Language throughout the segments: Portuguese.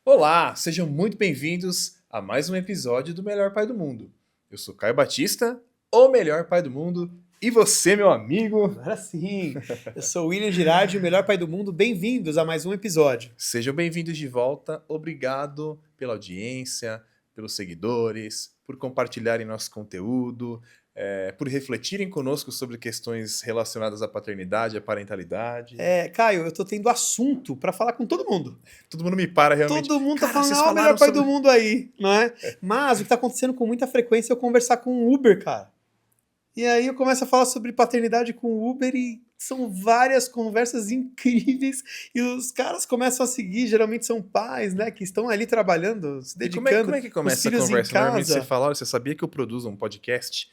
Olá, sejam muito bem-vindos a mais um episódio do Melhor Pai do Mundo. Eu sou Caio Batista, o melhor pai do mundo, e você, meu amigo. Agora sim, eu sou o William Girardi, o melhor pai do mundo. Bem-vindos a mais um episódio. Sejam bem-vindos de volta. Obrigado pela audiência, pelos seguidores, por compartilharem nosso conteúdo, por refletirem conosco sobre questões relacionadas à paternidade, à parentalidade. Caio, eu tô tendo assunto pra falar com todo mundo. Todo mundo me para realmente. Todo mundo tá Cara, falando, vocês o melhor falaram pai do sobre. mundo aí, não é? Mas o que tá acontecendo com muita frequência é eu conversar com o Uber, cara. E aí eu começo a falar sobre paternidade com o Uber e são várias conversas incríveis e os caras começam a seguir, geralmente são pais, né, que estão ali trabalhando, se E como dedicando, é que com os começa essa filhos em conversa? Normalmente você casa. fala, olha, você sabia que eu produzo um podcast?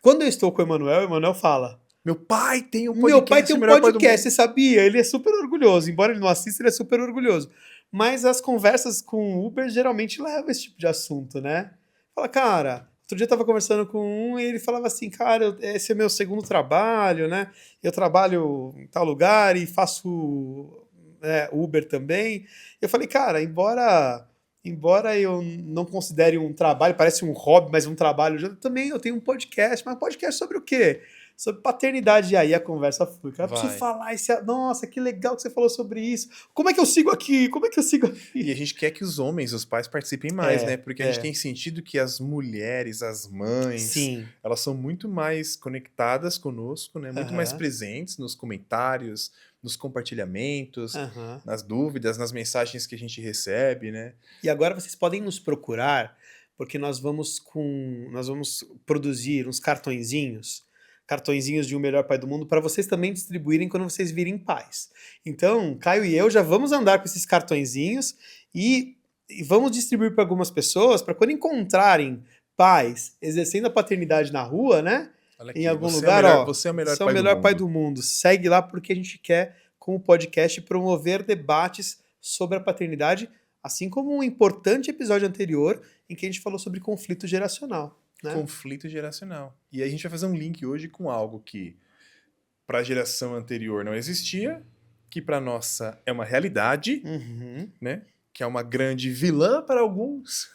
Quando eu estou com o Emanuel fala: Meu pai tem um Meu pai podcast, tem o um melhor pai do podcast, mundo. você sabia? Ele é super orgulhoso. Embora ele não assista, ele é super orgulhoso. Mas as conversas com o Uber geralmente levam esse tipo de assunto, né? Fala, cara, outro dia eu tava conversando com um e ele falava assim, cara, esse é meu segundo trabalho, né? Eu trabalho em tal lugar e faço Uber também. Eu falei, cara, embora eu não considere um trabalho, parece um hobby, mas um trabalho, também eu tenho um podcast, mas um podcast sobre o quê? Sobre paternidade, e aí a conversa flui. Cara, eu preciso Vai. falar nossa, que legal que você falou sobre isso. Como é que eu sigo aqui? Como é que eu sigo E a aqui? gente quer que os homens, os pais, participem mais, né? É, Porque a gente é, tem sentido que as mulheres, as mães, sim. elas são muito mais conectadas conosco, né? Muito mais Aham, presentes nos comentários, nos compartilhamentos, aham. nas dúvidas, nas mensagens que a gente recebe, né? E agora vocês podem nos procurar, porque nós vamos produzir uns cartõezinhos de um melhor pai do mundo para vocês também distribuírem quando vocês virem pais. Então, Caio e eu já vamos andar com esses cartõezinhos e vamos distribuir para algumas pessoas para quando encontrarem pais exercendo a paternidade na rua, né? Olha Em aqui, algum lugar, ó, você é o melhor você é o pai do melhor pai mundo. do mundo. Segue lá porque a gente quer, com o podcast, promover debates sobre a paternidade, assim como um importante episódio anterior em que a gente falou sobre conflito geracional, né? Conflito geracional. E a gente vai fazer um link hoje com algo que para a geração anterior não existia, que para nossa é uma realidade, Uhum. né? Que é uma grande vilã para alguns.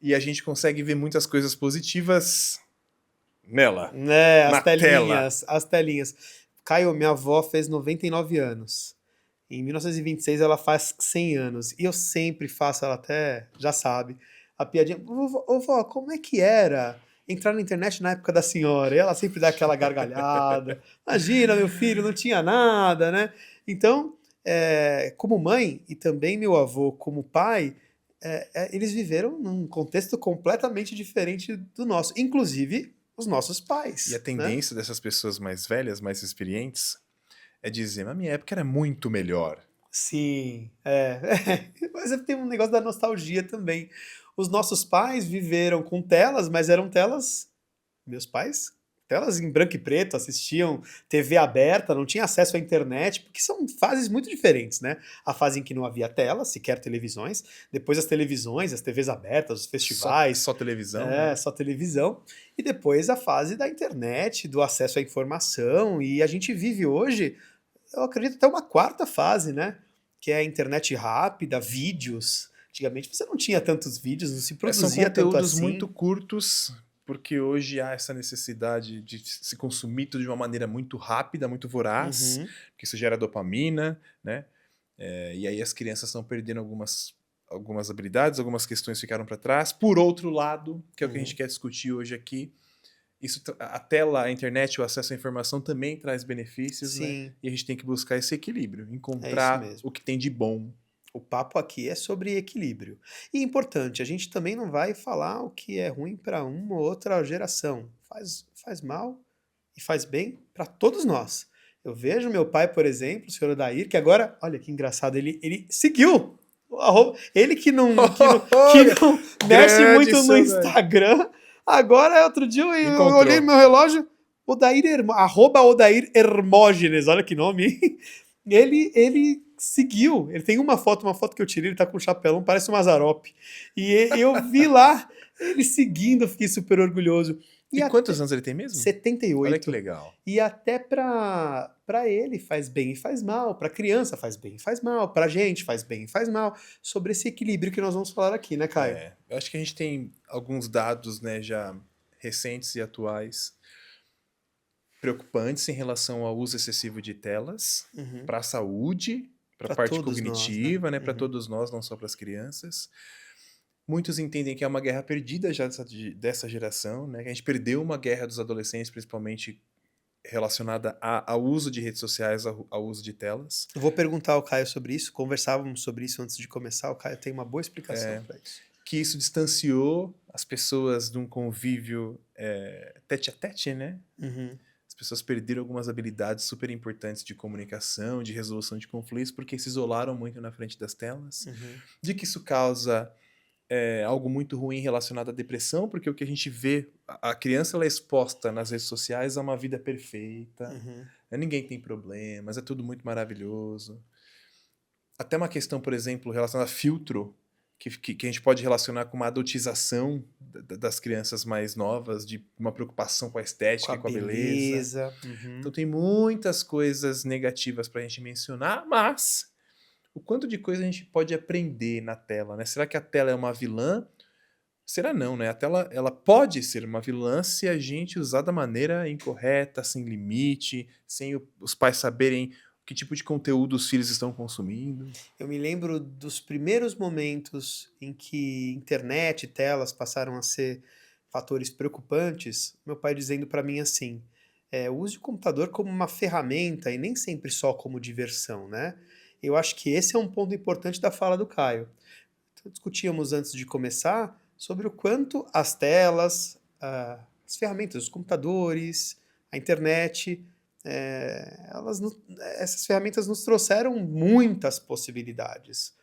E a gente consegue ver muitas coisas positivas nela, Né, na tela. as telinhas. Caio, minha avó fez 99 anos. Em 1926 ela faz 100 anos. E eu sempre faço, ela até já sabe, a piadinha. Ô, vó, como é que era entrar na internet na época da senhora? E ela sempre dá aquela gargalhada. Imagina, meu filho, não tinha nada, né? Então, como mãe e também meu avô como pai, eles viveram num contexto completamente diferente do nosso. Inclusive, os nossos E a pais, né? tendência dessas pessoas mais velhas, mais experientes, é dizer: na minha época era muito melhor. Sim, Mas tem um negócio da nostalgia também. Os nossos pais viveram com telas, mas eram telas. Meus pais, telas em branco e preto, assistiam TV aberta, não tinha acesso à internet, porque são fases muito diferentes, né? A fase em que não havia tela, sequer televisões, depois as televisões, as TVs abertas, os festivais, Só televisão, né? só televisão, e depois a fase da internet, do acesso à informação, e a gente vive hoje, eu acredito, até uma quarta fase, né? Que é a internet rápida, vídeos. Antigamente você não tinha tantos vídeos, não se São produzia tanto conteúdos muito assim. curtos, porque hoje há essa necessidade de se consumir tudo de uma maneira muito rápida, muito voraz, Uhum. porque isso gera dopamina, né? E aí as crianças estão perdendo algumas habilidades, algumas questões ficaram para trás. Por outro lado, que é o que a gente Uhum. quer discutir hoje aqui, a tela, a internet, o acesso à informação também traz benefícios, né? Sim, E a gente tem que buscar esse equilíbrio, é isso encontrar mesmo. o que tem de bom. O papo aqui é sobre equilíbrio. E importante, a gente também não vai falar o que é ruim para uma ou outra geração. Faz mal e faz bem para todos nós. Eu vejo meu pai, por exemplo, o senhor Odair, que agora, olha que engraçado, ele seguiu. Ele Olha, que não mexe grande muito no seu daí. Instagram. Agora, outro dia eu olhei no Encontrou. meu relógio, arroba Odair Hermógenes, olha que nome, hein? Ele seguiu. Ele tem uma foto que eu tirei, ele tá com um chapelão, parece um Mazzaropi. E eu vi lá ele seguindo, eu fiquei super orgulhoso. E até quantos anos ele tem mesmo? Olha que 78. legal. E até para ele faz bem e faz mal, para criança faz bem e faz mal, para gente faz bem e faz mal, sobre esse equilíbrio que nós vamos falar aqui, né, Caio? Eu acho que a gente tem alguns dados, né, já recentes e atuais preocupantes em relação ao uso excessivo de telas Uhum. para a saúde, para a Pra parte todos nós, cognitiva, né, para Uhum. todos nós, não só para as crianças. Muitos entendem que é uma guerra perdida já dessa geração, né? Que a gente perdeu uma guerra dos adolescentes, principalmente relacionada ao uso de redes sociais, ao uso de telas. Eu vou perguntar ao Caio sobre isso, conversávamos sobre isso antes de começar, o Caio tem uma boa explicação para isso. Que isso distanciou as pessoas de um convívio tete a tete, né? Uhum. As pessoas perderam algumas habilidades super importantes de comunicação, de resolução de conflitos, porque se isolaram muito na frente das telas. Uhum. De que isso causa algo muito ruim relacionado à depressão, porque o que a gente vê, a criança ela é exposta nas redes sociais a uma vida perfeita, Uhum. Ninguém tem problemas, é tudo muito maravilhoso. Até uma questão, por exemplo, relacionada a filtro, que a gente pode relacionar com uma adultização das crianças mais novas, de uma preocupação com a estética e com a beleza. Uhum. Então tem muitas coisas negativas para a gente mencionar, mas o quanto de coisa a gente pode aprender na tela, né? Será que a tela é uma vilã? Será não, né? A tela ela pode ser uma vilã se a gente usar da maneira incorreta, sem limite, sem os pais saberem que tipo de conteúdo os filhos estão consumindo. Eu me lembro dos primeiros momentos em que internet e telas passaram a ser fatores preocupantes, meu pai dizendo para mim assim, use o computador como uma ferramenta e nem sempre só como diversão, né? Eu acho que esse é um ponto importante da fala do Caio. Então, discutíamos antes de começar sobre o quanto as telas, as ferramentas, os computadores, a internet, essas ferramentas nos trouxeram muitas possibilidades.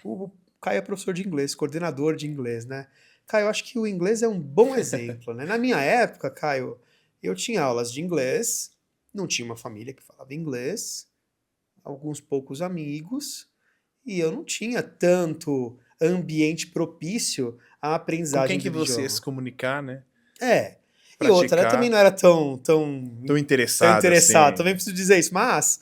O Caio é professor de inglês, coordenador de inglês, né? Caio, eu acho que o inglês é um bom exemplo, né? Na minha época, Caio, eu tinha aulas de inglês, não tinha uma família que falava inglês, alguns poucos amigos, e eu não tinha tanto ambiente propício à Com aprendizagem quem do que você ia se idioma. comunicar, né? E outra, né, também Praticar. não era tão Tão interessado interessado, assim. também preciso dizer isso, mas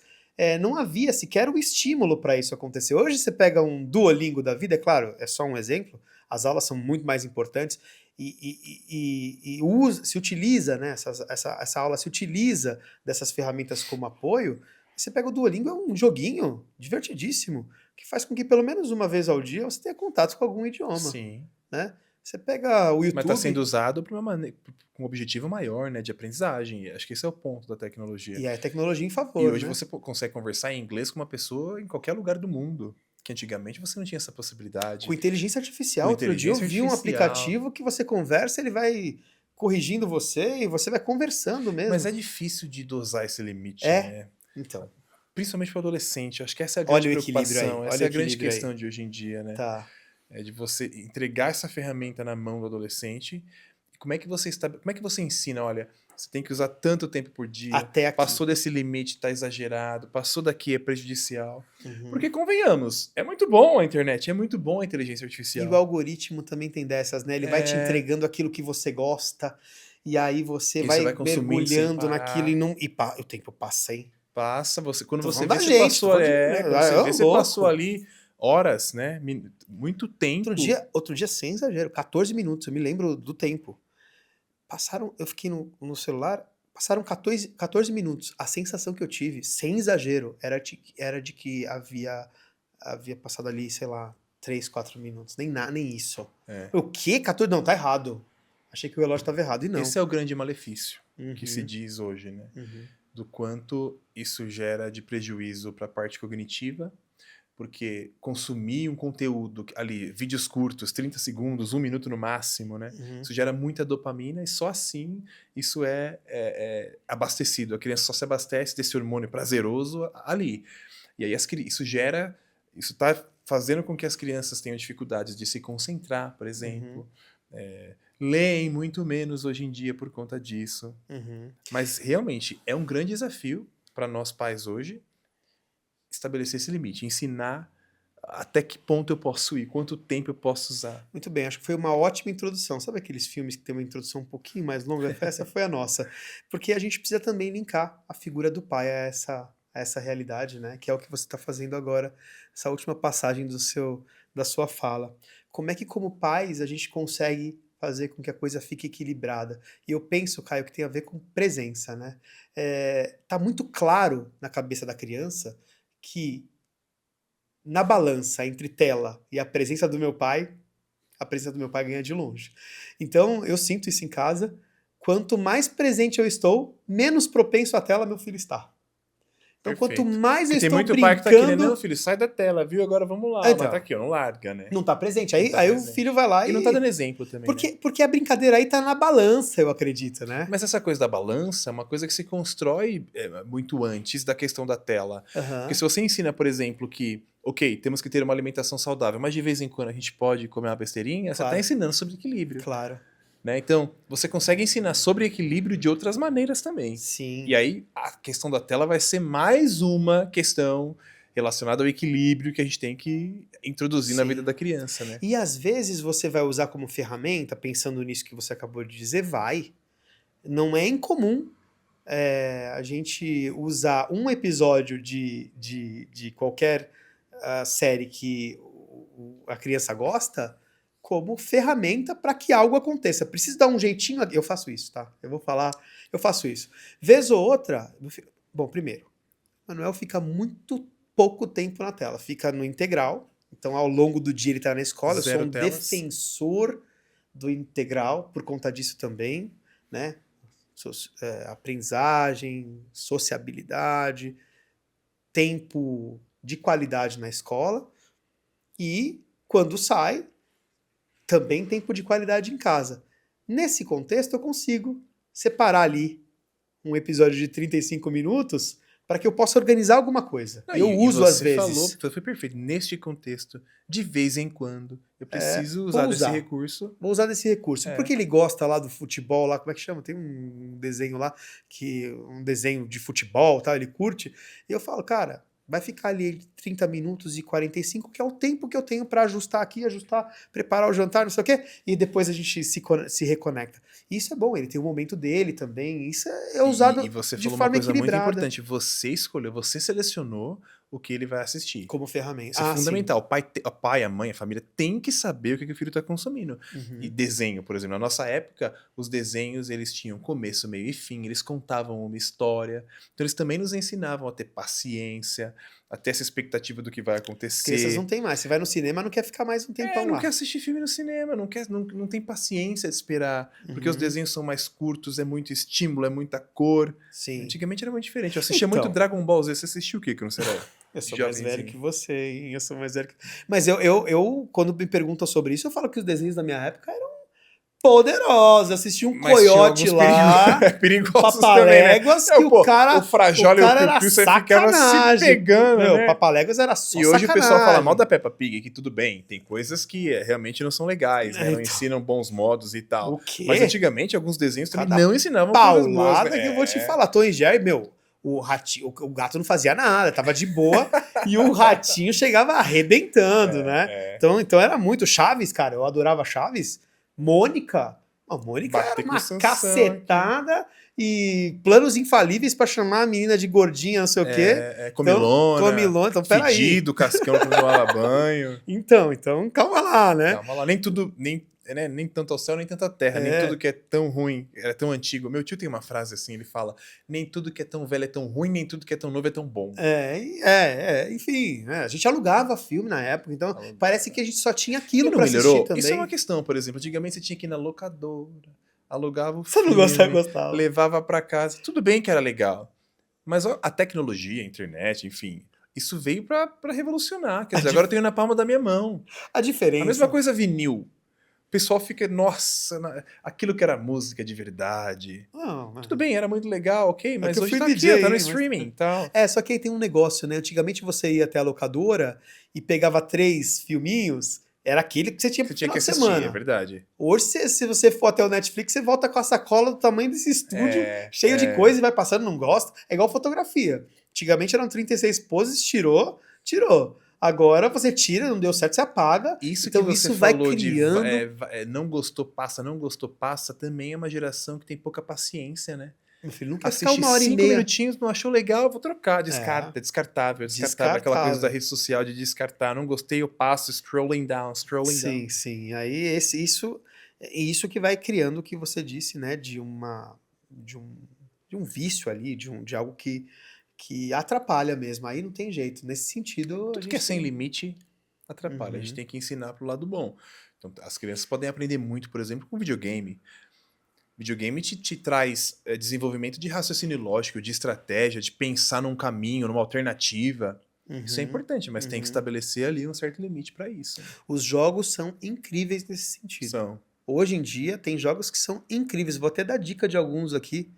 não havia sequer o estímulo para isso acontecer. Hoje você pega um Duolingo da vida, é claro, é só um exemplo, as aulas são muito mais importantes e se utiliza, né, essa aula se utiliza dessas ferramentas como apoio. Você pega o Duolingo, é um joguinho divertidíssimo, que faz com que pelo menos uma vez ao dia você tenha contato com algum idioma, Sim. né? Você pega o Mas está YouTube... sendo usado com um objetivo maior, né, de aprendizagem. Acho que esse é o ponto da tecnologia. E a tecnologia em E favor, hoje né? você consegue conversar em inglês com uma pessoa em qualquer lugar do mundo. Que antigamente você não tinha essa Com possibilidade. inteligência artificial. Com Outro dia eu inteligência vi um artificial. aplicativo que você conversa, ele vai corrigindo você e você vai conversando mesmo. Mas é difícil de dosar esse limite, É? né? Então, Principalmente para o adolescente. Acho que essa é a grande olha o equilíbrio aí, preocupação. Essa olha é o a grande equilíbrio aí. questão de hoje em dia, né? Tá. É de você entregar essa ferramenta na mão do adolescente. E como é que você ensina? Olha, você tem que usar tanto tempo por dia. Até aqui. Passou desse limite, tá exagerado. Passou daqui, é prejudicial. Uhum. Porque convenhamos, é muito bom a internet, é muito bom a inteligência E artificial. o algoritmo também tem dessas, né? Ele vai te entregando aquilo que você gosta e aí você vai consumindo sem mergulhando naquilo parar. o tempo passa, hein? Passa, quando Tô você falando vê, da você gente, tô passou, falando de... quando você vê, você louco. passou ali horas, né? Muito tempo. Outro dia, sem exagero, 14 minutos, eu me lembro do tempo. Eu fiquei no celular, passaram 14 minutos. A sensação que eu tive, sem exagero, era de que havia passado ali, sei lá, 3, 4 minutos. Nem isso. O quê? 14? Não, tá errado. Achei que o relógio estava errado e não. Esse é o grande malefício que se Uhum. diz hoje, né? Uhum. Do quanto isso gera de prejuízo para a parte cognitiva, porque consumir um conteúdo ali, vídeos curtos, 30 segundos, 1 minuto no máximo, né? Uhum. Isso gera muita dopamina e só assim isso é abastecido. A criança só se abastece desse hormônio prazeroso ali. E aí isso está fazendo com que as crianças tenham dificuldades de se concentrar, por exemplo. Leem muito menos hoje em dia por conta disso. Uhum. Mas realmente é um grande desafio para nós pais hoje estabelecer esse limite, ensinar até que ponto eu posso ir, quanto tempo eu posso usar. Muito bem, acho que foi uma ótima introdução. Sabe aqueles filmes que tem uma introdução um pouquinho mais longa? Essa foi a nossa. Porque a gente precisa também linkar a figura do pai a essa realidade, né? Que é o que você está fazendo agora, essa última passagem da sua fala. Como é que, como pais, a gente consegue fazer com que a coisa fique equilibrada? E eu penso, Caio, que tem a ver com presença, né? Tá muito claro na cabeça da criança que na balança entre tela e a presença do meu pai, a presença do meu pai ganha de longe. Então, eu sinto isso em casa. Quanto mais presente eu estou, menos propenso à tela meu filho está. Então, quanto Perfeito. mais eu Porque tem estou muito pai que tá querendo, brincando, não, filho, sai da tela, viu? Agora vamos lá. Ah, então. Mas tá aqui, ó, não larga, né? não está presente. Não Aí, tá aí o presente. filho vai lá E não tá dando exemplo também, né? Porque a brincadeira aí tá na balança, eu acredito, né? Mas essa coisa da balança é uma coisa que se constrói muito antes da questão da tela. Aham. Porque se você ensina, por exemplo, que, ok, temos que ter uma alimentação saudável, mas de vez em quando a gente pode comer uma besteirinha, você Claro. tá ensinando sobre equilíbrio. Claro. Né? Então, você consegue ensinar sobre equilíbrio de outras maneiras também. Sim. E aí, a questão da tela vai ser mais uma questão relacionada ao equilíbrio que a gente tem que introduzir na Sim. vida da criança, né? E às vezes você vai usar como ferramenta, pensando nisso que você acabou de dizer, vai. Não é incomum a gente usar um episódio de qualquer série que a criança gosta como ferramenta para que algo aconteça. Preciso dar um jeitinho aqui. Eu faço isso, tá? Eu vou falar, eu faço isso. Vez ou outra. Bom, primeiro, Manuel fica muito pouco tempo na tela. Fica no integral. Então, ao longo do dia, ele está na escola. Zero eu sou um telas. defensor do integral por conta disso também, né? Aprendizagem, sociabilidade, tempo de qualidade na escola e, quando sai, também tempo de qualidade em casa. Nesse contexto, eu consigo separar ali um episódio de 35 minutos para que eu possa organizar alguma coisa. Não, eu e uso às você vezes. falou, foi perfeito. Neste contexto, de vez em quando, eu preciso vou usar desse usar. recurso. Vou usar desse recurso. Porque ele gosta lá do futebol, lá, como é que chama? Tem um desenho lá, um desenho de futebol, tá? Ele curte. E eu falo, cara, vai ficar ali entre 30 minutos e 45, que é o tempo que eu tenho para ajustar aqui, preparar o jantar, não sei o quê, e depois a gente se reconecta. Isso é bom, ele tem o momento dele também. Isso é usado E você de falou uma forma coisa muito equilibrada. importante. Você escolheu, você selecionou o que ele vai assistir. Como ferramenta. Isso é fundamental. O pai, a mãe, a família tem que saber o que o filho está consumindo. Uhum. E desenho, por exemplo. Na nossa época, os desenhos eles tinham começo, meio e fim. Eles contavam uma história. Então eles também nos ensinavam a ter paciência, a ter essa expectativa do que vai acontecer. As crianças não tem mais. Você vai no cinema, não quer ficar mais um tempão não lá. quer assistir filme no cinema, não tem paciência de esperar. Porque os desenhos são mais curtos, é muito estímulo, é muita cor. Sim. Antigamente era muito diferente. Eu assistia muito Dragon Ball Z. Você assistiu o que não será? Eu sou mais velho que você, hein? Eu sou mais velho que... Mas eu, quando me perguntam sobre isso, eu falo que os desenhos da minha época eram poderosos. Eu assisti um coiote lá, Papaléguas, também, né? que o cara... O Frajola e o era Piu-Piu, você ficava se pegando, né? Papaléguas era só E hoje sacanagem. o pessoal fala mal da Peppa Pig, que tudo bem, tem coisas que realmente não são legais, né? Não ensinam bons modos e tal. O quê? Mas antigamente alguns desenhos também Cada não ensinavam coisas boas. paulada que eu vou te falar. Tom e Jerry, o gato não fazia nada, tava de boa, e o ratinho chegava arrebentando, né? Então era muito. Chaves, cara, eu adorava Chaves. Mônica. A Mônica Bater era com uma Sansão cacetada e planos infalíveis pra chamar a menina de gordinha, não sei o quê. Comilona. Comilona, então peraí. Fedido, cascão pra tomar banho. Então, calma lá, né? Calma lá, nem tudo... Nem tanto ao céu, nem tanto à terra. Nem tudo que é tão ruim é tão antigo. Meu tio tem uma frase assim, ele fala: nem tudo que é tão velho é tão ruim, nem tudo que é tão novo é tão bom. Enfim, a gente alugava filme na época, então parece que a gente só tinha aquilo pra melhorou? assistir também. Isso é uma questão, por exemplo. Antigamente você tinha que ir na locadora, alugava o Você filme, não gostava. levava pra casa. Tudo bem que era legal. Mas a tecnologia, a internet, enfim, isso veio pra revolucionar. Quer dizer, agora eu tenho na palma da minha mão. A diferença... A mesma coisa vinil. O pessoal fica, nossa, aquilo que era música de verdade. Tudo bem, era muito legal, ok, mas hoje tá aqui, tá no streaming e tal. Só que aí tem um negócio, né? Antigamente você ia até a locadora e pegava 3 filminhos, era aquele que você tinha que assistir, semana. É verdade. Hoje, se você for até o Netflix, você volta com a sacola do tamanho desse estúdio, cheio de coisa e vai passando, não gosta. É igual fotografia. Antigamente eram 36 poses, tirou. Agora você tira, não deu certo, você apaga. Isso Então que você isso vai falou criando... não gostou, passa, também é uma geração que tem pouca paciência, né? Meu filho não quer ficar Assiste 1h30. 5 minutinhos, não achou legal, eu vou trocar. Descarta, descartável. Aquela coisa da Descartável. rede social de descartar. Não gostei, eu passo, scrolling down. Sim, sim. Aí isso que vai criando o que você disse, né? De um vício ali, de algo que atrapalha mesmo. Aí não tem jeito. Nesse sentido, a Tudo que é gente sem tem... limite atrapalha. A gente Uhum. tem que ensinar pro lado bom. Então, as crianças podem aprender muito, por exemplo, com videogame. Videogame te traz desenvolvimento de raciocínio lógico, de estratégia, de pensar num caminho, numa alternativa. Isso é Uhum. importante, mas tem que Uhum. estabelecer ali um certo limite para isso. Os jogos são incríveis nesse sentido. São. Hoje em dia, tem jogos que são incríveis. Vou até dar dica de alguns aqui,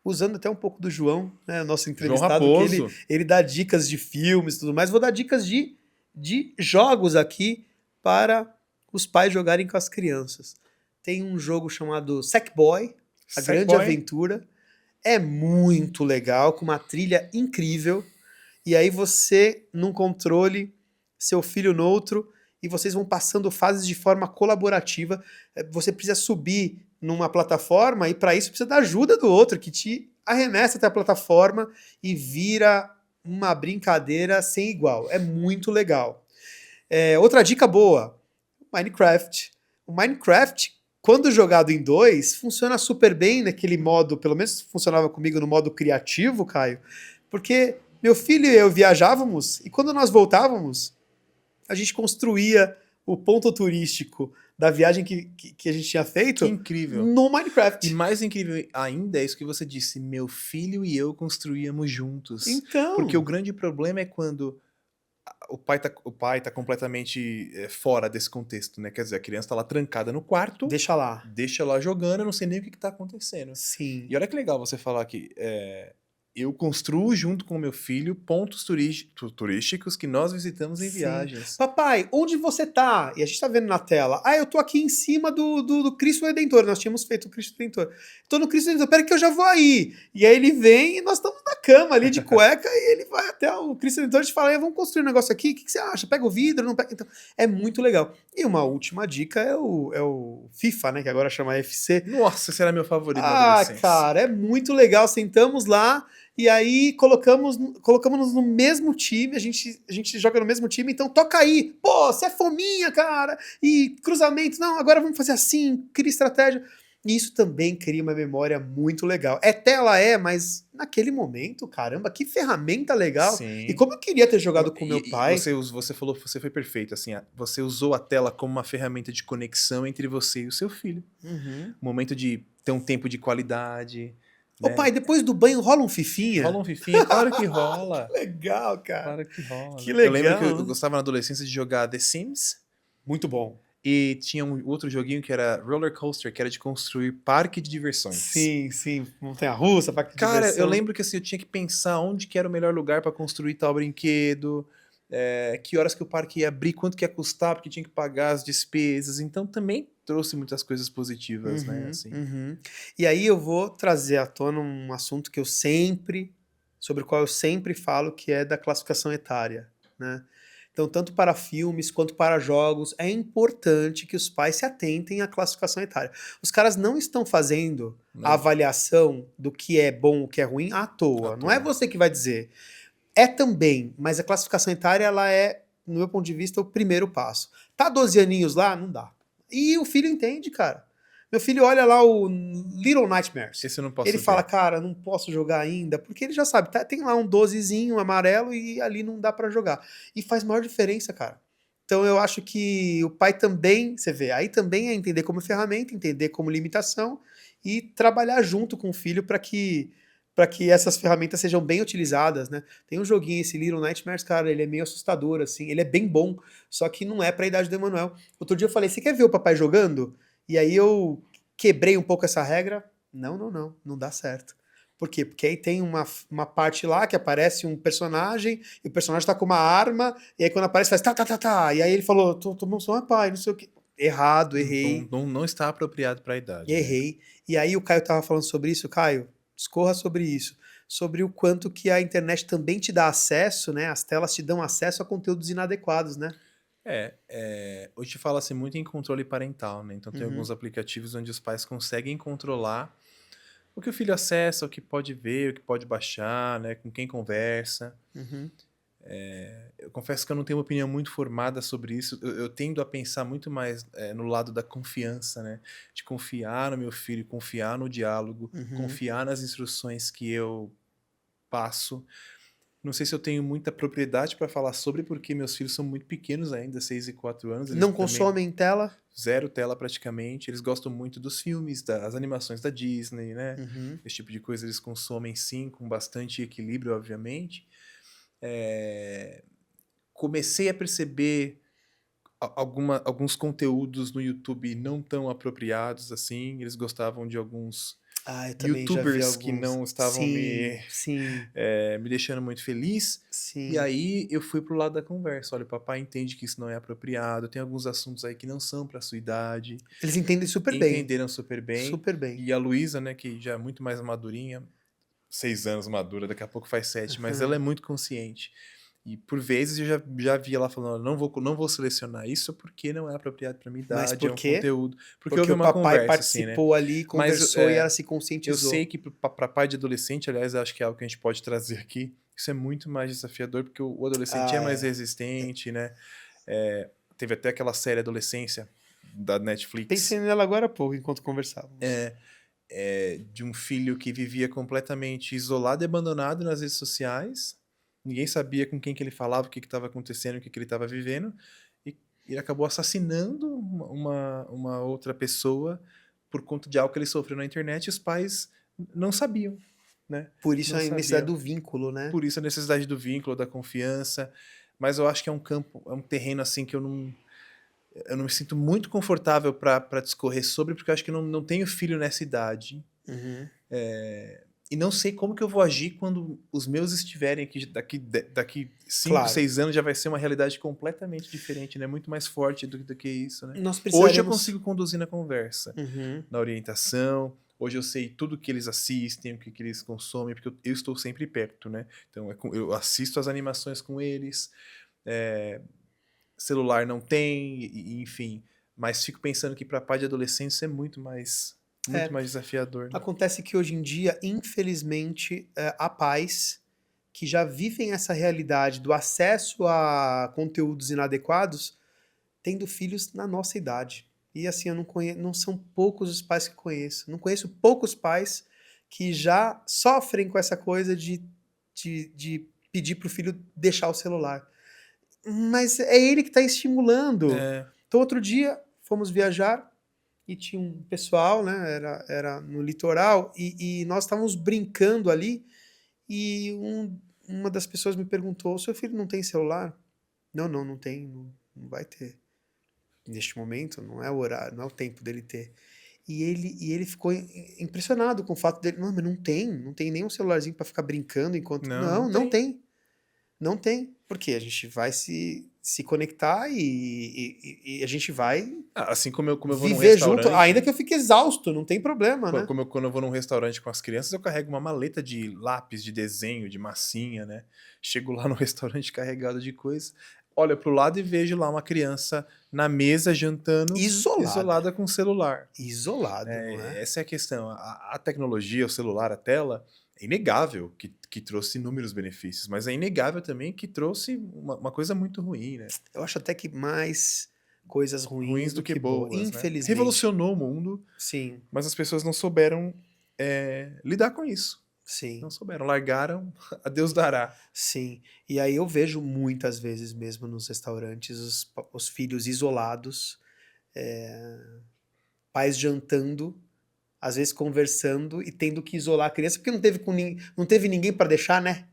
usando até um pouco do João, né, nosso João entrevistado, que Raposo. ele dá dicas de filmes e tudo mais. Vou dar dicas de jogos aqui para os pais jogarem com as crianças. Tem um jogo chamado Sackboy, A Grande Aventura. É muito legal, com uma trilha incrível. E aí você, num controle, seu filho no outro, e vocês vão passando fases de forma colaborativa. Você precisa subir numa plataforma e para isso precisa da ajuda do outro, que te arremessa até a plataforma e vira uma brincadeira sem igual. É muito legal. Outra dica boa, Minecraft. O Minecraft, quando jogado em 2, funciona super bem naquele modo, pelo menos funcionava comigo no modo criativo, Caio, porque meu filho e eu viajávamos e quando nós voltávamos, a gente construía o ponto turístico da viagem que a gente tinha feito Que incrível. no Minecraft. E mais incrível ainda é isso que você disse, meu filho e eu construíamos juntos. Então, Porque o grande problema é quando o pai tá completamente fora desse contexto, né? Quer dizer, a criança tá lá trancada no quarto, deixa lá. deixa lá jogando, eu não sei nem o que tá acontecendo. Sim. E olha que legal você falar que eu construo junto com o meu filho pontos turísticos que nós visitamos em Sim. viagens. Papai, onde você tá? E a gente tá vendo na tela. Eu tô aqui em cima do Cristo Redentor. Nós tínhamos feito o Cristo Redentor. Tô no Cristo Redentor, pera que eu já vou aí. E aí ele vem e nós estamos na cama ali de cueca e ele vai até o Cristo Redentor e a gente fala, vamos construir um negócio aqui, o que você acha? Pega o vidro, não pega? Então, é muito legal. E uma última dica é o FIFA, né, que agora chama FC. Nossa, esse era meu favorito na adolescência. Cara, é muito legal. Sentamos lá e aí colocamos no mesmo time, a gente joga no mesmo time, então toca aí. Pô, você é fominha, cara. E cruzamento, não, agora vamos fazer assim, cria estratégia. E isso também cria uma memória muito legal. Tela mas naquele momento, caramba, que ferramenta legal. Sim. E como eu queria ter jogado com meu pai. Você falou, você foi perfeito, assim, você usou a tela como uma ferramenta de conexão entre você e o seu filho. Uhum. Momento de ter um tempo de qualidade. Ô pai, depois do banho rola um fifinha? Rola um fifinha? Claro que rola. Legal, cara. Claro que rola. Que legal. Eu lembro que eu gostava na adolescência de jogar The Sims. Muito bom. E tinha um outro joguinho que era Roller Coaster, que era de construir parque de diversões. Sim. Montanha-russa, parque de diversão. diversão. Eu lembro que assim, eu tinha que pensar onde que era o melhor lugar para construir tal brinquedo, que horas que o parque ia abrir, quanto que ia custar, porque tinha que pagar as despesas. Então também trouxe muitas coisas positivas, né? Assim. E aí eu vou trazer à tona um assunto sobre o qual eu sempre falo, que é da classificação etária, né? Então, tanto para filmes quanto para jogos, é importante que os pais se atentem à classificação etária. Os caras não estão fazendo a avaliação do que é bom, o que é ruim, à toa. Não é você que vai dizer. É também, mas a classificação etária, ela é, no meu ponto de vista, o primeiro passo. Tá 12 aninhos lá? Não dá. E o filho entende, cara. Meu filho olha lá o Little Nightmares. Esse eu não posso ele ver. Fala, cara, não posso jogar ainda, porque ele já sabe, tem lá um 12zinho amarelo e ali não dá pra jogar. E faz maior diferença, cara. Então eu acho que o pai também, você vê, aí também é entender como ferramenta, entender como limitação e trabalhar junto com o filho para que essas ferramentas sejam bem utilizadas, né? Tem um joguinho, esse Little Nightmares, cara, ele é meio assustador, assim, ele é bem bom, só que não é pra idade do Emanuel. Outro dia eu falei, você quer ver o papai jogando? E aí eu quebrei um pouco essa regra. Não dá certo. Por quê? Porque aí tem uma parte lá que aparece um personagem, e o personagem tá com uma arma, e aí quando aparece faz tá. E aí ele falou, tomou só pai, não sei o quê. Errado, errei. Não está apropriado pra idade. Errei. Né? E aí o Caio tava falando sobre isso, Caio, discorra sobre isso. sobre o quanto que a internet também te dá acesso, né? As telas te dão acesso a conteúdos inadequados, né? Hoje fala-se muito em controle parental, né? Então tem Uhum, alguns aplicativos onde os pais conseguem controlar o que o filho acessa, o que pode ver, o que pode baixar, né? Com quem conversa. uhum. Eu confesso que eu não tenho uma opinião muito formada sobre isso. Eu tendo a pensar muito mais no lado da confiança, né? De confiar no meu filho, confiar no diálogo, Uhum. confiar nas instruções que eu passo. Não sei se eu tenho muita propriedade para falar sobre, porque meus filhos são muito pequenos ainda, 6 e 4 anos. Eles Não também consomem tela? zero tela praticamente. Eles gostam muito dos filmes, das animações da Disney, né? Uhum. Esse tipo de coisa eles consomem sim, com bastante equilíbrio, obviamente. É, Comecei a perceber alguns conteúdos no YouTube não tão apropriados assim. Eles gostavam de alguns Ah, eu também já vi YouTubers que alguns. não estavam Sim, sim, me deixando muito feliz. E sim. aí eu fui pro lado da conversa. Olha, o papai entende que isso não é apropriado. Tem alguns assuntos aí que não são para sua idade. Eles entendem super bem. Entenderam super bem. Super bem. E a Luísa, né, que já é muito mais madurinha, 6 anos madura, daqui a pouco faz 7, mas ela é muito consciente. E por vezes eu já vi ela falando, "Olha, não vou selecionar isso porque não é apropriado para minha Mas idade, é por um quê? conteúdo. Porque Porque houve o uma papai conversa, assim, né? participou ali, Mas conversou e ela se eu sei conscientizou. que para pai de adolescente, aliás, eu acho que é algo que a gente pode trazer aqui. Isso é muito mais desafiador, porque o adolescente é Ah, mais é. resistente, né? Teve até aquela série Adolescência da Pensei Netflix, nela agora há pouco, enquanto conversávamos. de um filho que vivia completamente isolado e abandonado nas redes sociais. Ninguém sabia com quem que ele falava, o que estava acontecendo, o que ele estava vivendo. E ele acabou assassinando uma outra pessoa por conta de algo que ele sofreu na internet e os pais não sabiam, né? Por isso Não a necessidade sabiam. do vínculo, né? Por isso a necessidade do vínculo, da confiança. Mas eu acho que é um campo, é um terreno assim que eu não me sinto muito confortável para discorrer sobre, porque eu acho que não tenho filho nessa idade. Uhum. E não sei como que eu vou agir quando os meus estiverem aqui. Daqui 5, Claro. 6 anos já vai ser uma realidade completamente diferente, né? Muito mais forte do que isso, né? Nós Hoje eu precisaremos. consigo conduzir na conversa, Uhum. na orientação. Hoje eu sei tudo que eles assistem, o que eles consomem, porque eu estou sempre perto, né? Então eu assisto as animações com eles. Celular não tem, enfim. Mas fico pensando que para pai de adolescente isso é muito É, mais desafiador, né? acontece que hoje em dia, infelizmente, há pais que já vivem essa realidade do acesso a conteúdos inadequados, tendo filhos na nossa idade. E assim, eu não conheço, não são poucos os pais que conheço. Não conheço poucos pais que já sofrem com essa coisa de pedir para o filho deixar o celular. Mas é ele que está estimulando. É, Então, outro dia, fomos viajar e tinha um pessoal, né? Era no litoral, e nós estávamos brincando ali, e uma das pessoas me perguntou: o seu filho não tem celular? Não, não, não tem, não vai ter. Neste momento, não é o horário, não é o tempo dele ter. E ele ficou impressionado com o fato dele. Não, mas não tem nenhum celularzinho para ficar brincando enquanto. não Não, não tem. tem. Não tem. Porque a gente vai se conectar e a gente vai Assim como eu vou num viver junto, ainda restaurante, que eu fique exausto, não tem problema, né? quando eu vou num restaurante com as crianças, eu carrego uma maleta de lápis, de desenho, de massinha, né? Chego lá no restaurante carregado de coisas, olho pro lado e vejo lá uma criança na mesa jantando, Isolada. isolada com o celular. Isolado, não Né? é? Essa é a questão. A tecnologia, o celular, a tela, é inegável que trouxe inúmeros benefícios, mas é inegável também que trouxe uma coisa muito ruim, né? Eu acho até que mais coisas ruins Ruins do do que que boas, boas, né? infelizmente. Revolucionou o mundo, Sim, mas as pessoas não souberam lidar com isso. sim, Não souberam, largaram, a Deus dará. sim. E aí eu vejo muitas vezes mesmo nos restaurantes os filhos isolados, pais jantando, às vezes conversando e tendo que isolar a criança porque não teve ninguém para deixar, né?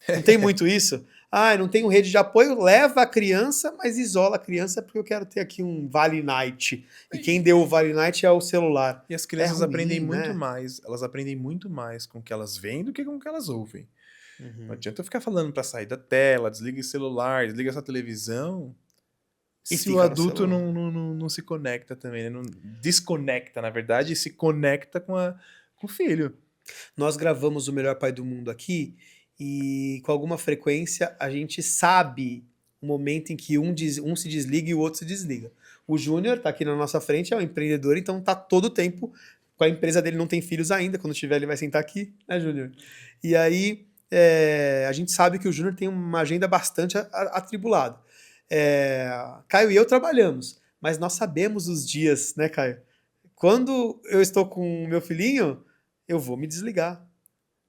Não tem muito isso? Ah, eu não tenho rede de apoio, leva a criança, mas isola a criança porque eu quero ter aqui um Vale Night. E quem deu o Vale Night é o celular. E as É crianças aprendem ruim, muito né? mais, elas aprendem muito mais com o que elas veem do que com o que elas ouvem. Não Uhum. adianta eu ficar falando para sair da tela, desliga o celular, desliga essa televisão, E se o fica no adulto celular. não se conecta também, né? Não desconecta, na verdade, e se conecta com o filho. Nós gravamos o Melhor Pai do Mundo aqui e com alguma frequência a gente sabe o momento em que um se desliga e o outro se desliga. O Júnior tá aqui na nossa frente, é um empreendedor, então tá todo o tempo com a empresa dele, não tem filhos ainda, quando tiver ele vai sentar aqui, né, Júnior? E aí a gente sabe que o Júnior tem uma agenda bastante atribulada. Caio e eu trabalhamos, mas nós sabemos os dias, né, Caio? Quando eu estou com o meu filhinho, eu vou me desligar.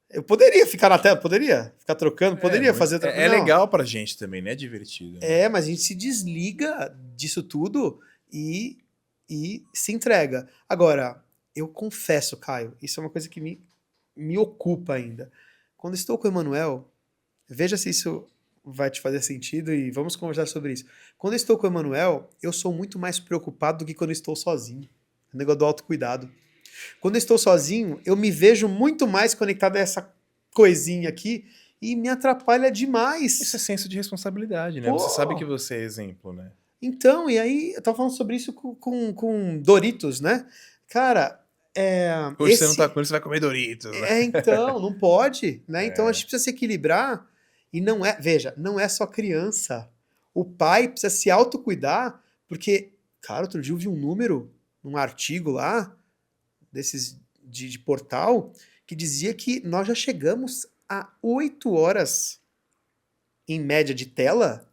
Eu poderia ficar na tela, poderia ficar trocando, poderia fazer outra coisa. É legal pra gente também, né? É divertido. Né? Mas a gente se desliga disso tudo e se entrega. Agora, eu confesso, Caio, isso é uma coisa que me ocupa ainda. Quando estou com o Emanuel, veja se isso vai te fazer sentido e vamos conversar sobre isso. Quando eu estou com o Emanuel, eu sou muito mais preocupado do que quando eu estou sozinho. O negócio do autocuidado. Quando eu estou sozinho, eu me vejo muito mais conectado a essa coisinha aqui e me atrapalha demais. Isso é senso de responsabilidade, né? Pô. Você sabe que você é exemplo, né? Então, e aí, eu tava falando sobre isso com Doritos, né? Cara, Hoje você não tá com ele, você vai comer Doritos, né? Então, não pode, né? Então a gente precisa se equilibrar e não é, veja, não é só criança. O pai precisa se autocuidar, porque, cara, outro dia eu vi um número, num artigo lá, desses de portal, que dizia que nós já chegamos a 8 horas em média de tela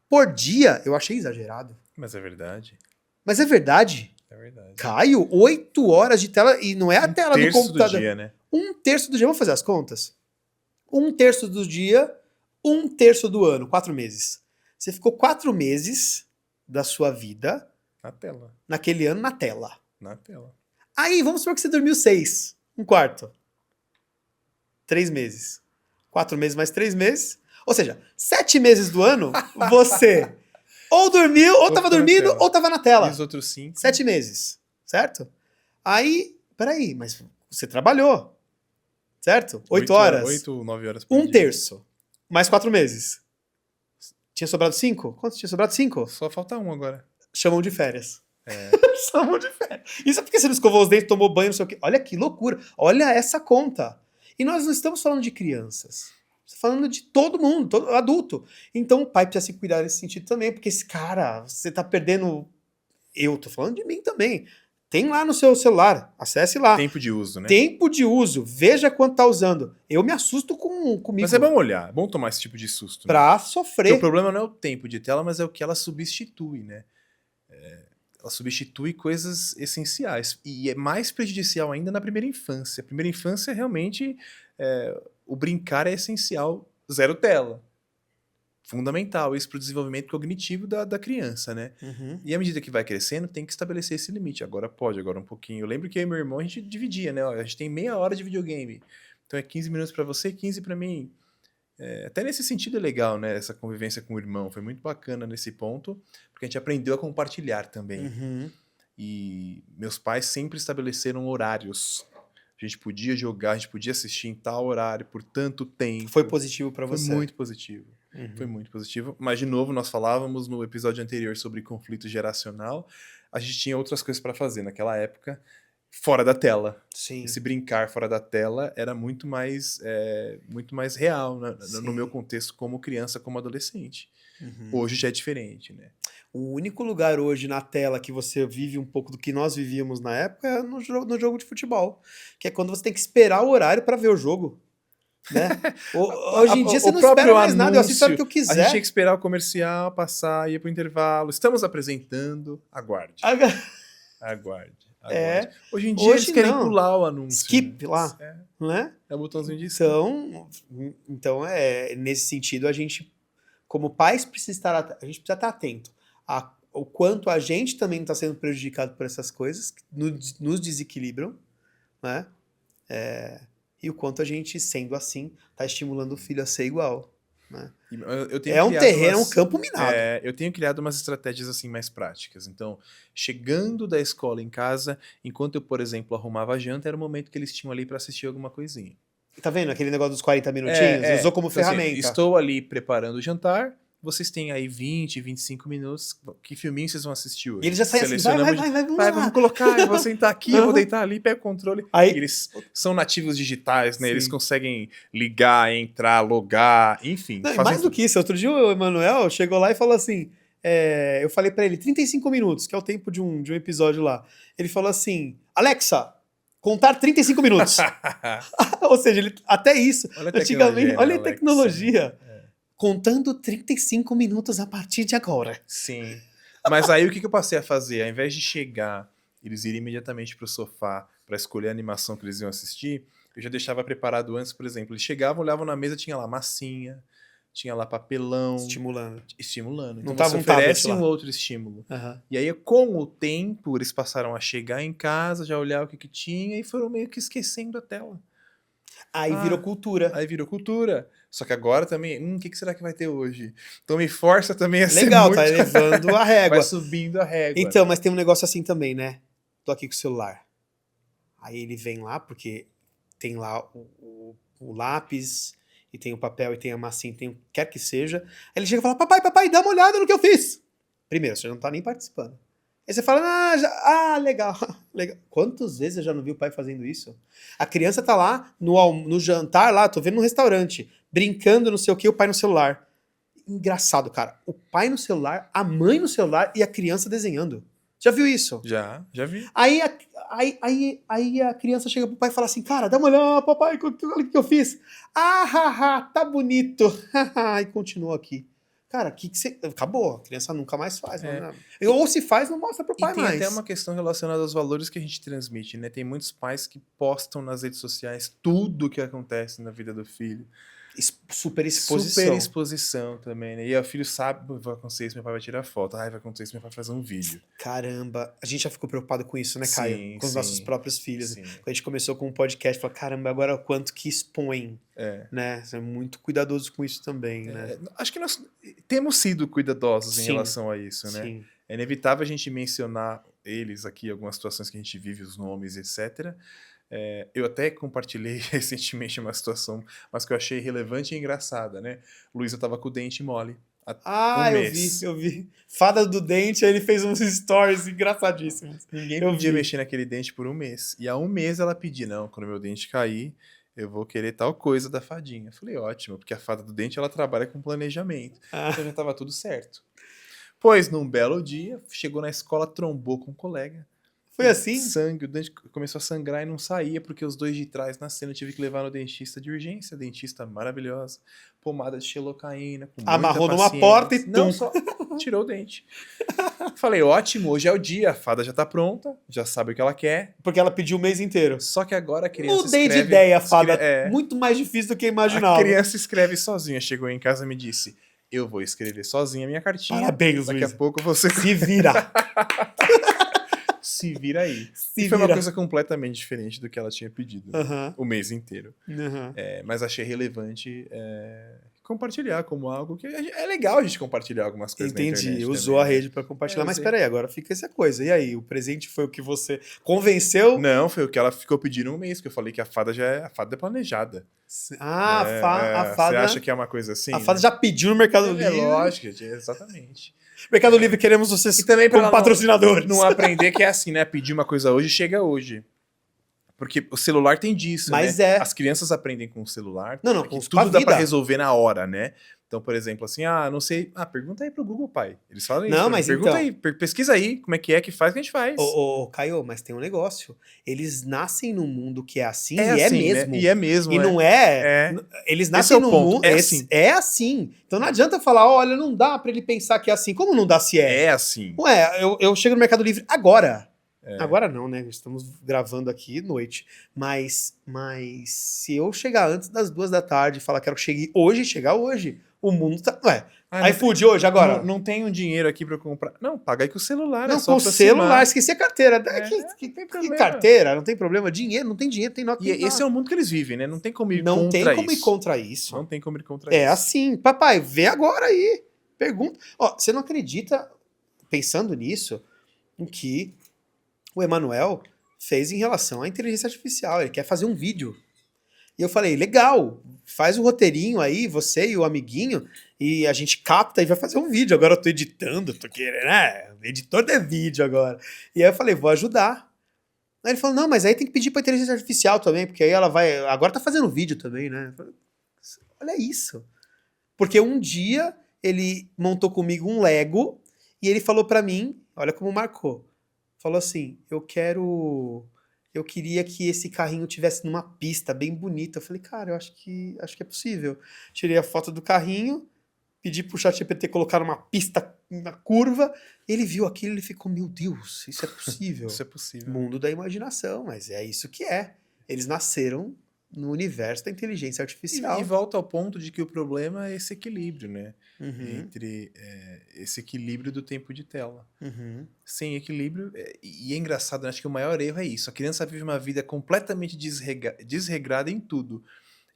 por dia. Eu achei exagerado. Mas é verdade. Mas é verdade. É verdade. Caio, 8 horas de tela, e não é a tela do computador. Do dia, né? 1/3 do dia, vamos fazer as contas? 1/3 do dia, 1/3 do ano, 4 meses. Você ficou 4 meses da sua vida na tela. Naquele ano na tela. Na tela. Aí, vamos supor que você dormiu 6, 1/4. 3 meses. 4 meses mais 3 meses. Ou seja, 7 meses do ano, você ou dormiu, ou tava dormindo, ou tava na tela. E os outros 5? 7 meses, certo? Aí, peraí, mas você trabalhou, certo? 8 horas. 8, 9 horas por dia. 1/3. Mais 4 meses. Tinha sobrado 5? Quantos tinha sobrado? 5? Só falta 1 agora. Chamam de férias. Chamam de férias. Isso é porque você não escovou os dentes, tomou banho, não sei o quê. Olha que loucura. Olha essa conta. E nós não estamos falando de crianças. Estamos falando de todo mundo, todo adulto. Então o pai precisa se cuidar nesse sentido também, porque esse cara, você tá perdendo... Eu tô falando de mim também. Tem lá no seu celular, acesse lá. Tempo de uso, né? Tempo de uso, veja quanto tá usando. Eu me assusto comigo. Mas é bom olhar, é bom tomar esse tipo de susto. Pra né? sofrer. Porque o problema não é o tempo de tela, mas é o que ela substitui, né? Ela substitui coisas essenciais. E é mais prejudicial ainda na primeira infância. A primeira infância, realmente, o brincar é essencial. 0 tela. Fundamental isso para o desenvolvimento cognitivo da criança, né? Uhum. E à medida que vai crescendo, tem que estabelecer esse limite. Agora pode, agora um pouquinho. Eu lembro que eu e meu irmão, a gente dividia, né? A gente tem meia hora de videogame. Então é 15 minutos para você, 15 para mim. Até nesse sentido é legal, né? Essa convivência com o irmão. Foi muito bacana nesse ponto, porque a gente aprendeu a compartilhar também. Uhum. E meus pais sempre estabeleceram horários. A gente podia jogar, a gente podia assistir em tal horário por tanto tempo. Foi positivo para você? Foi muito positivo. Uhum. Foi muito positivo. Mas, de novo, nós falávamos no episódio anterior sobre conflito geracional. A gente tinha outras coisas para fazer naquela época, fora da tela. Sim. Esse brincar fora da tela era muito mais real, né? No meu contexto como criança, como adolescente. Uhum. Hoje já é diferente, né? O único lugar hoje na tela que você vive um pouco do que nós vivíamos na época é no jogo de futebol. Que é quando você tem que esperar o horário para ver o jogo. Né? Hoje em dia você não espera mais nada, eu assisto o que eu quiser. A gente tinha que esperar o comercial passar, ia pro intervalo. Estamos apresentando, aguarde. Aguarde. Hoje em dia eles querem pular o anúncio. Skip lá. Né? É o botãozinho de skip. Então nesse sentido, a gente, como pais, a gente precisa estar atento ao quanto a gente também está sendo prejudicado por essas coisas, que nos desequilibram, né? E o quanto a gente, sendo assim, está estimulando o filho a ser igual. Né? É um terreno, é um campo minado. Eu tenho criado umas estratégias assim mais práticas. Então, chegando da escola em casa, enquanto eu, por exemplo, arrumava a janta, era o momento que eles tinham ali para assistir alguma coisinha. Tá vendo aquele negócio dos 40 minutinhos? Usou como ferramenta. Assim, estou ali preparando o jantar, vocês têm aí 20, 25 minutos, que filminho vocês vão assistir hoje? E ele já sai assim, Selecionamos vai, vamos colocar, eu vou sentar aqui, eu vou Aham. deitar ali, pega o controle. Aí, E eles são nativos digitais, né? Eles Sim. conseguem ligar, entrar, logar, enfim. não, e fazem mais do que isso, outro dia o Emanuel chegou lá e falou assim, eu falei pra ele, 35 minutos, que é o tempo de um episódio lá. Ele falou assim, Alexa, contar 35 minutos. Ou seja, até isso, Olha a antigamente, tecnologia, né, olha a Alexa? tecnologia. Contando 35 minutos a partir de agora. Sim. Mas aí o que eu passei a fazer? Ao invés de chegar, eles irem imediatamente pro sofá para escolher a animação que eles iam assistir, eu já deixava preparado antes, por exemplo. Eles chegavam, olhavam na mesa, tinha lá massinha, tinha lá papelão, Estimulando. estimulando. Não Então tava você um tablet oferece lá. um outro estímulo. Aham. E aí, com o tempo, eles passaram a chegar em casa, já olhar o que tinha e foram meio que esquecendo a tela. Aí virou cultura. Aí virou cultura. Só que agora também, o que será que vai ter hoje? Então me força também a ser Legal, muito... tá elevando a régua. Vai subindo a régua. Então, mas tem um negócio assim também, né? Tô aqui com o celular. Aí ele vem lá, porque tem lá o lápis, e tem o papel, e tem a massinha, tem o que quer que seja. Aí ele chega e fala, papai, dá uma olhada no que eu fiz. Primeiro, você não tá nem participando. Aí você fala, legal, legal. Quantas vezes eu já não vi o pai fazendo isso? A criança tá lá no jantar, lá, tô vendo no restaurante, brincando, não sei o que, o pai no celular. Engraçado, cara. O pai no celular, a mãe no celular e a criança desenhando. Já viu isso? Já vi. Aí a criança chega pro pai e fala assim, cara, dá uma olhada, papai, olha o que eu fiz. Tá bonito. E continua aqui. Cara, que você... Acabou, a criança nunca mais faz. Né? Ou se faz, não mostra pro pai mais. E tem até uma questão relacionada aos valores que a gente transmite, né? Tem muitos pais que postam nas redes sociais tudo o que acontece na vida do filho. Super exposição. Super exposição também, né? E aí o filho sabe, vai acontecer isso, meu pai vai tirar foto. Vai acontecer isso, meu pai vai fazer um vídeo. Caramba, a gente já ficou preocupado com isso, né, Caio? Sim, com os nossos próprios filhos. Sim. Quando a gente começou com um podcast, falou, caramba, agora o quanto que expõe, né? Você é muito cuidadoso com isso também, né? Acho que nós temos sido cuidadosos em Sim, relação a isso, né? Sim. É inevitável a gente mencionar eles aqui, algumas situações que a gente vive, os nomes, etc. Eu até compartilhei recentemente uma situação, mas que eu achei relevante e engraçada, né? Luísa tava com o dente mole há um mês. Eu vi. Fada do dente, aí ele fez uns stories engraçadíssimos. Ninguém podia mexer naquele dente por um mês. E há um mês ela pediu, não, quando meu dente cair, eu vou querer tal coisa da fadinha. Eu falei, ótimo, porque a fada do dente, ela trabalha com planejamento. Então já tava tudo certo. Pois, num belo dia, chegou na escola, trombou com um colega. Foi assim? Sangue, o dente começou a sangrar e não saía, porque os dois de trás nascendo, eu tive que levar no dentista de urgência, dentista maravilhosa, pomada de xilocaína, com muita Amarrou numa paciência. porta e não só tirou o dente. Falei, ótimo, hoje é o dia, a fada já tá pronta, já sabe o que ela quer. Porque ela pediu o mês inteiro. Só que agora a criança Mudei de ideia, fada. Muito mais difícil do que eu imaginava. A criança escreve sozinha, chegou em casa e me disse, eu vou escrever sozinha a minha cartinha. Parabéns, Daqui Luísa. a pouco você... Se vira. Se vira aí. Se foi vira. uma coisa completamente diferente do que ela tinha pedido o mês inteiro. Mas achei relevante compartilhar como algo que é legal a gente compartilhar algumas coisas na internet. Entendi, usou também, a rede pra compartilhar. Mas peraí, agora fica essa coisa. E aí, o presente foi o que você convenceu? Não, foi o que ela ficou pedindo um mês, que eu falei que a fada é planejada. A fada... Você acha que é uma coisa assim? A fada já pediu no Mercado Livre. Lógico, exatamente. Mercado Livre, queremos vocês E também como patrocinadores. Não aprender que é assim, né? Pedir uma coisa hoje, chega hoje. Porque o celular tem disso, Mas né? As crianças aprendem com o celular. Não, porque com a tudo dá vida. pra resolver na hora, né? Então, por exemplo, assim, não sei... pergunta aí pro Google, pai. Eles falam isso. Não, mas pergunta então... aí, pesquisa aí como é que faz, que a gente faz. Caio, mas tem um negócio. Eles nascem num mundo que é assim e assim, é mesmo. Né? E é mesmo, E não é... Eles nascem num mundo... É assim. Então não adianta falar, olha, não dá pra ele pensar que é assim. Como não dá se é? É assim. Ué, eu chego no Mercado Livre agora. Agora não, né? Estamos gravando aqui noite. Mas se eu chegar antes das 2 da tarde e falar que quero chegar hoje, o mundo tá... Ué, iFood hoje, agora. Não tenho dinheiro aqui pra eu comprar. Não, paga aí com o celular. Não, com o celular, esqueci a carteira. Que problema. carteira? Não tem problema. Dinheiro, não tem dinheiro, tem nota. E esse é o mundo que eles vivem, né? Não tem como ir contra isso. Não tem como ir contra isso. Não tem como ir contra isso. É assim. Papai, vê agora aí. Pergunta. Você não acredita, pensando nisso, em que o Emanuel fez em relação à inteligência artificial. Ele quer fazer um vídeo. E eu falei, legal, faz o roteirinho aí, você e o amiguinho, e a gente capta e vai fazer um vídeo. Agora eu tô editando, tô querendo, né? Editor de vídeo agora. E aí eu falei, vou ajudar. Aí ele falou, não, mas aí tem que pedir pra inteligência artificial também, porque aí ela vai. Agora tá fazendo vídeo também, né? Eu falei, olha isso. Porque um dia ele montou comigo um Lego e ele falou pra mim, olha como marcou. Falou assim: eu queria que esse carrinho tivesse numa pista bem bonita. Eu falei, cara, eu acho que é possível. Tirei a foto do carrinho, pedi pro ChatGPT colocar numa pista na curva. Ele viu aquilo e ele ficou, meu Deus, isso é possível. Isso é possível. Mundo da imaginação, mas é isso que é. Eles nasceram no universo da inteligência E artificial. volta ao ponto de que o problema é esse equilíbrio, né? Uhum, Entre esse equilíbrio do tempo de tela. uhum. Sem equilíbrio, e é engraçado, né? Acho que o maior erro é isso. A criança vive uma vida completamente desregrada em tudo.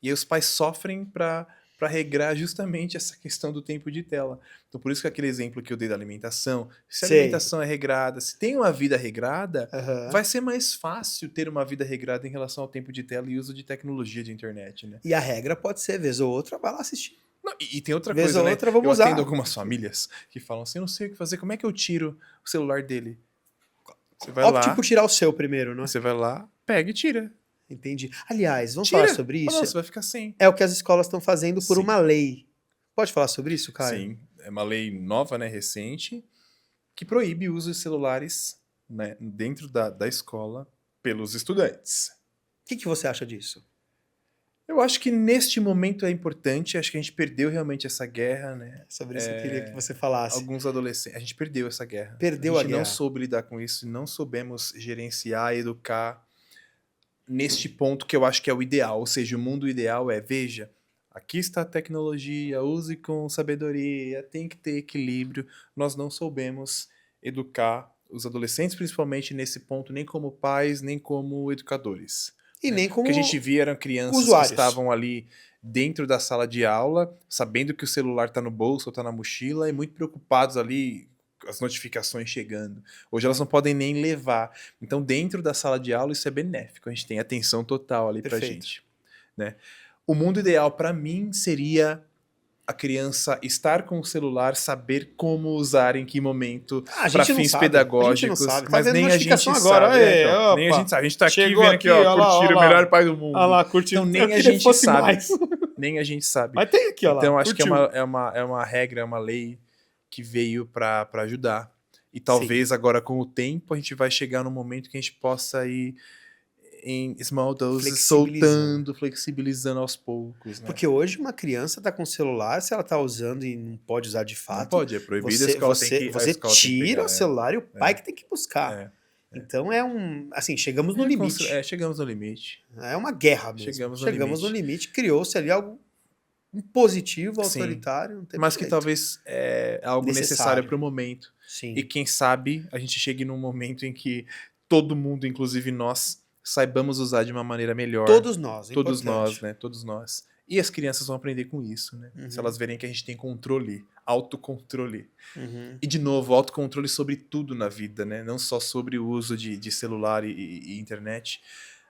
E aí os pais sofrem para regrar justamente essa questão do tempo de tela. Então, por isso que aquele exemplo que eu dei da alimentação, se a Sei. alimentação é regrada, se tem uma vida regrada, Aham. vai ser mais fácil ter uma vida regrada em relação ao tempo de tela e uso de tecnologia de internet, né? E a regra pode ser, vez ou outra, vai lá assistir. Não, e tem outra Vez coisa, ou né? outra, vamos Eu atendo usar. algumas famílias que falam assim, eu não sei o que fazer, como é que eu tiro o celular dele? Você vai Opte lá, por tirar o seu primeiro, não é? você vai lá, pega e tira. Entendi. Aliás, vamos Tira! falar sobre Fala, isso? não, você vai ficar sem. É o que as escolas estão fazendo por Sim. uma lei. Pode falar sobre isso, Caio? Sim, é uma lei nova, né, recente, que proíbe o uso de celulares, né, dentro da escola pelos estudantes. O que você acha disso? Eu acho que neste momento é importante, acho que a gente perdeu realmente essa guerra, né? Sobre isso eu queria que você falasse. Alguns adolescentes, a gente perdeu essa guerra. Perdeu a a gente não guerra. soube lidar com isso, não soubemos gerenciar, educar neste ponto que eu acho que é o ideal, ou seja, o mundo ideal é, veja, aqui está a tecnologia, use com sabedoria, tem que ter equilíbrio. Nós não soubemos educar os adolescentes, principalmente nesse ponto, nem como pais, nem como educadores. E Né? nem O como que a gente via eram crianças usuários. que estavam ali dentro da sala de aula, sabendo que o celular está no bolso ou está na mochila, e muito preocupados ali, as notificações chegando. Hoje elas não podem nem levar. Então, dentro da sala de aula, isso é benéfico. A gente tem atenção total ali pra Perfeito. gente. Né? O mundo ideal para mim seria a criança estar com o celular, saber como usar em que momento Ah, a para gente não fins sabe. A gente não pedagógicos, sabe. Tá mas vendo nem a gente notificação sabe. agora. Aê, Então, nem a opa. gente sabe. A gente tá aqui Chegou vendo aqui, aqui, ó, ó lá, curtir ó o lá. melhor pai do mundo. Olha lá, curtindo. Então nem Eu a queria gente que fosse sabe. mais. Nem a gente sabe. Mas tem aqui, ó lá. Então acho que Curtiu. é uma regra, é uma lei que veio para ajudar. E talvez agora com o tempo a gente vai chegar num momento que a gente possa ir em small doses, soltando, flexibilizando aos poucos. Né? Porque hoje uma criança tá com o celular, se ela tá usando e não pode usar de fato, não pode, é proibido, você, a escola você, tem que você escola tem que tira pegar, o celular e o pai que tem que buscar. É. Então é um. Assim, chegamos no limite. Chegamos no limite. É uma guerra mesmo. Chegamos no limite. Criou-se ali algo impositivo, Sim. autoritário. Não tem Mas que jeito. talvez é algo necessário para o momento. Sim. E quem sabe a gente chegue num momento em que todo mundo, inclusive nós, saibamos usar de uma maneira melhor. Todos nós, é Todos importante. nós, né? Todos nós. E as crianças vão aprender com isso, né? Uhum. Se elas verem que a gente tem controle, autocontrole. Uhum. E, de novo, autocontrole sobre tudo na vida, né? Não só sobre o uso de celular e internet.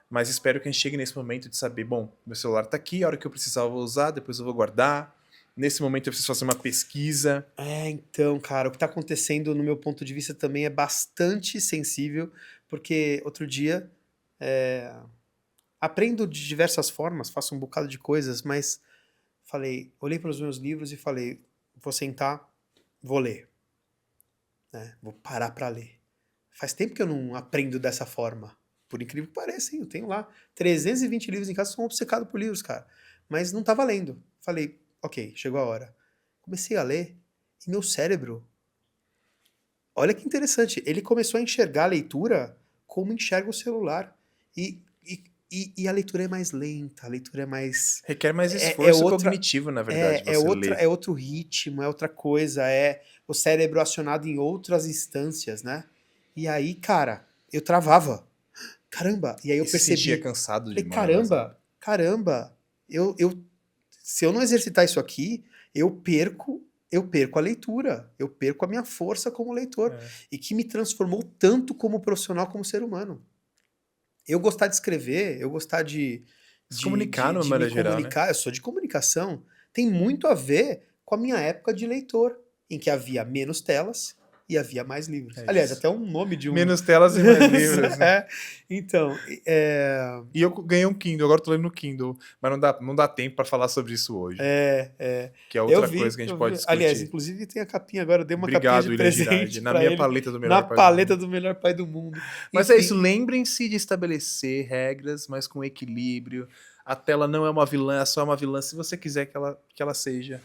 Mas espero que a gente chegue nesse momento de saber, bom, meu celular tá aqui, a hora que eu precisar eu vou usar, depois eu vou guardar. Nesse momento eu preciso fazer uma pesquisa. Então, cara, o que tá acontecendo, no meu ponto de vista, também é bastante sensível, porque outro dia aprendo de diversas formas, faço um bocado de coisas, mas olhei para os meus livros e falei, vou sentar, vou ler. Né? Vou parar para ler. Faz tempo que eu não aprendo dessa forma. Por incrível que pareça, hein? Eu tenho lá 320 livros em casa, sou obcecado por livros, cara. Mas não tava lendo. Falei, ok, chegou a hora. Comecei a ler e meu cérebro, olha que interessante, ele começou a enxergar a leitura como enxerga o celular. E a leitura é mais lenta, a leitura é mais... Requer mais esforço cognitivo, na verdade, ler. É outro ritmo, é outra coisa, é o cérebro acionado em outras instâncias, né? E aí, cara, eu travava. Caramba! E aí eu percebi... se sentia cansado demais. Caramba! Se eu não exercitar isso aqui, eu perco a leitura, eu perco a minha força como leitor. E que me transformou tanto como profissional, como ser humano. Eu gostar de escrever, eu gostar de Se comunicar, de me maneira geral, comunicar, eu sou de comunicação, tem muito a ver com a minha época de leitor, em que havia menos telas e havia mais livros. Aliás, até um nome de um... Menos telas e mais livros, né? É, então... E eu ganhei um Kindle, agora eu tô lendo no Kindle, mas não dá tempo pra falar sobre isso hoje. Que é outra coisa que a gente pode discutir. Aliás, inclusive tem a capinha agora, eu dei uma Obrigado, capinha de Ilha presente Girardi, na pra minha ele, paleta do melhor na pai do paleta mundo. do melhor pai do mundo. Mas Enfim, é isso, lembrem-se de estabelecer regras, mas com equilíbrio. A tela não é uma vilã, é só uma vilã se você quiser que ela seja.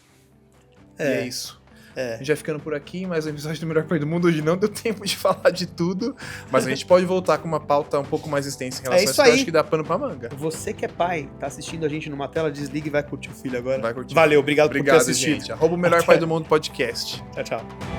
E é isso. A gente vai ficando por aqui, mais um episódio do Melhor Pai do Mundo. Hoje não deu tempo de falar de tudo, mas a gente pode voltar com uma pauta um pouco mais extensa em relação a isso, que eu acho que dá pano pra manga. Você que é pai, tá assistindo a gente numa tela, desliga e vai curtir o filho agora. Vai curtir. Valeu, obrigado por ter assistido. Gente. @o Melhor Pai do Mundo podcast. Tchau, tchau.